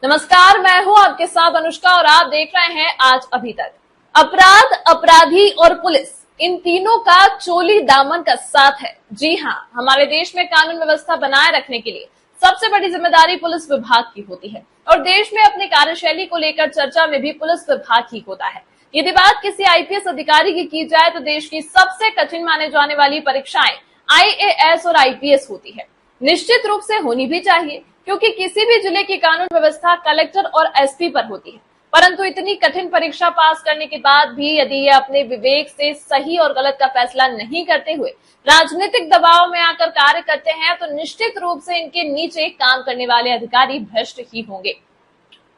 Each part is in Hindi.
नमस्कार, मैं हूं आपके साथ अनुष्का और आप देख रहे हैं आज अभी तक। अपराध, अपराधी और पुलिस, इन तीनों का चोली दामन का साथ है। जी हां, हमारे देश में कानून व्यवस्था बनाए रखने के लिए सबसे बड़ी जिम्मेदारी पुलिस विभाग की होती है और देश में अपनी कार्यशैली को लेकर चर्चा में भी पुलिस विभाग ही होता है। यदि बात किसी आईपीएस अधिकारी की जाए तो देश की सबसे कठिन माने जाने वाली परीक्षाएं आईएएस और आईपीएस होती है। निश्चित रूप से होनी भी चाहिए, क्योंकि किसी भी जिले की कानून व्यवस्था कलेक्टर और एसपी पर होती है। परंतु इतनी कठिन परीक्षा पास करने के बाद भी यदि ये अपने विवेक से सही और गलत का फैसला नहीं करते हुए राजनीतिक दबाव में आकर कार्य करते हैं तो निश्चित रूप से इनके नीचे काम करने वाले अधिकारी भ्रष्ट ही होंगे।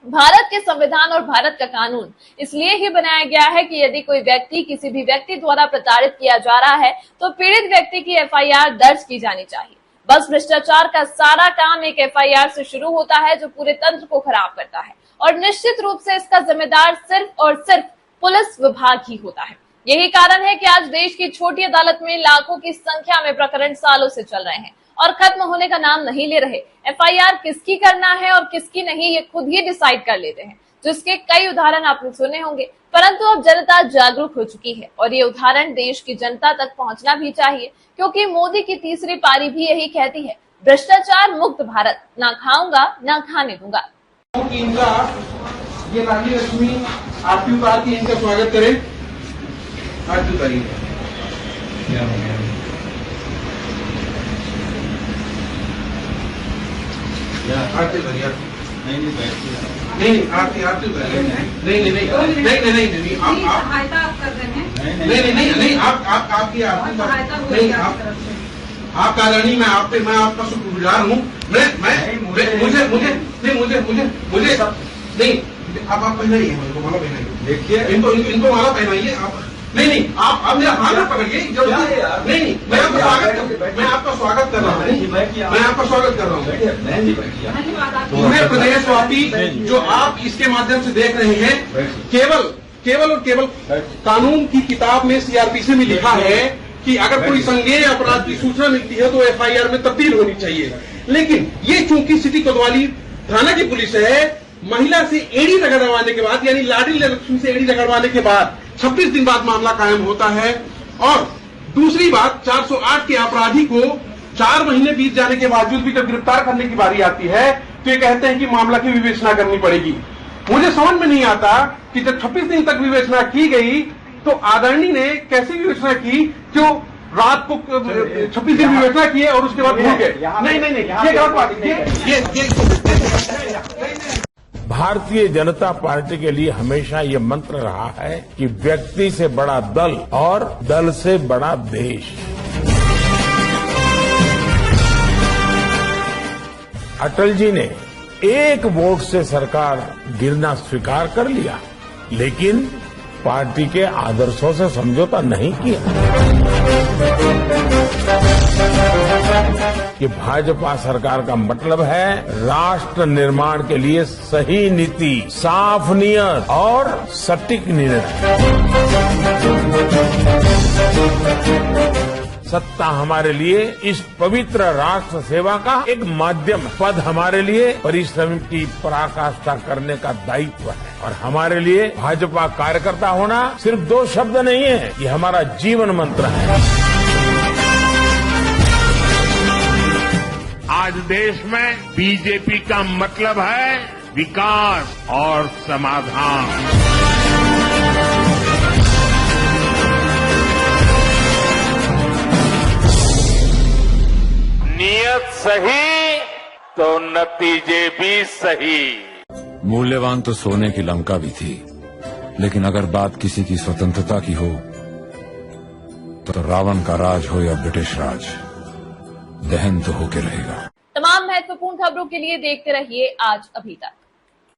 भारत के संविधान और भारत का कानून इसलिए ही बनाया गया है कि यदि कोई व्यक्ति किसी भी व्यक्ति द्वारा प्रताड़ित किया जा रहा है तो पीड़ित व्यक्ति की एफआईआर दर्ज की जानी चाहिए। बस भ्रष्टाचार का सारा काम एक एफआईआर से शुरू होता है जो पूरे तंत्र को खराब करता है और निश्चित रूप से इसका जिम्मेदार सिर्फ और सिर्फ पुलिस विभाग ही होता है। यही कारण है कि आज देश की छोटी अदालत में लाखों की संख्या में प्रकरण सालों से चल रहे हैं और खत्म होने का नाम नहीं ले रहे। एफआईआर किसकी करना है और किसकी नहीं, ये खुद ही डिसाइड कर लेते हैं, जिसके कई उदाहरण आपने सुने होंगे। परंतु अब जनता जागरूक हो चुकी है और ये उदाहरण देश की जनता तक पहुंचना भी चाहिए, क्योंकि मोदी की तीसरी पारी भी यही कहती है, भ्रष्टाचार मुक्त भारत, ना खाऊंगा ना खाने दूंगा। इनका ये नारी लक्ष्मी आरती उतार के इनका स्वागत करें। आरती उतारिए। आरती उतारिए। नहीं आरती उतारिए। नहीं आप सहायता आप कर रहे हैं। नहीं आपकी आरती नहीं आप आदरणीय, मैं आपका शुक्रगुजार हूँ। मुझे नहीं आप पहनाइए, मुझको माला पहनाइए। देखिए इनको माला पहनाइए आप। नहीं आप मेरा हाथ पकड़िए। नहीं मैं आपका स्वागत कर रहा हूँ। मैं आपका स्वागत कर रहा हूँ। पूरे प्रदेशवासी जो आप इसके माध्यम से देख रहे हैं, केवल और केवल कानून की किताब में सीआरपीसी में लिखा है कि अगर कोई संज्ञेय अपराध की सूचना मिलती है तो एफआईआर में तब्दील होनी चाहिए। लेकिन ये चूंकि सिटी कोतवाली थाना की पुलिस है, महिला से एड़ी रगड़वाने के बाद, यानी लाडली लक्ष्मी से एड़ी रगड़वाने के बाद 26 दिन बाद मामला कायम होता है। और दूसरी बात, 408 के अपराधी को 4 महीने बीत जाने के बावजूद भी जब गिरफ्तार करने की बारी आती है तो ये कहते हैं कि मामला की विवेचना करनी पड़ेगी। मुझे समझ में नहीं आता कि जब 26 दिन तक विवेचना की गई तो आदरणीय ने कैसे विवेचना की, क्यों रात को 26 दिन विवेचना किए और उसके बाद भूल गए। नहीं ये गलत बात है। भारतीय जनता पार्टी के लिए हमेशा ये मंत्र रहा है कि व्यक्ति से बड़ा दल और दल से बड़ा देश। अटल जी ने एक वोट से सरकार गिरना स्वीकार कर लिया, लेकिन पार्टी के आदर्शों से समझौता नहीं किया। कि भाजपा सरकार का मतलब है राष्ट्र निर्माण के लिए सही नीति, साफ नियत और सटीक निर्णय। सत्ता हमारे लिए इस पवित्र राष्ट्र सेवा का एक माध्यम, पद हमारे लिए परिश्रम की पराकाष्ठा करने का दायित्व है और हमारे लिए भाजपा कार्यकर्ता होना सिर्फ 2 शब्द नहीं है, ये हमारा जीवन मंत्र है। आज देश में बीजेपी का मतलब है विकास और समाधान। नियत सही तो नतीजे भी सही। मूल्यवान तो सोने की लंका भी थी, लेकिन अगर बात किसी की स्वतंत्रता की हो तो रावण का राज हो या ब्रिटिश राज, दहन तो होके रहेगा। तमाम महत्वपूर्ण खबरों के लिए देखते रहिए आज अभी तक।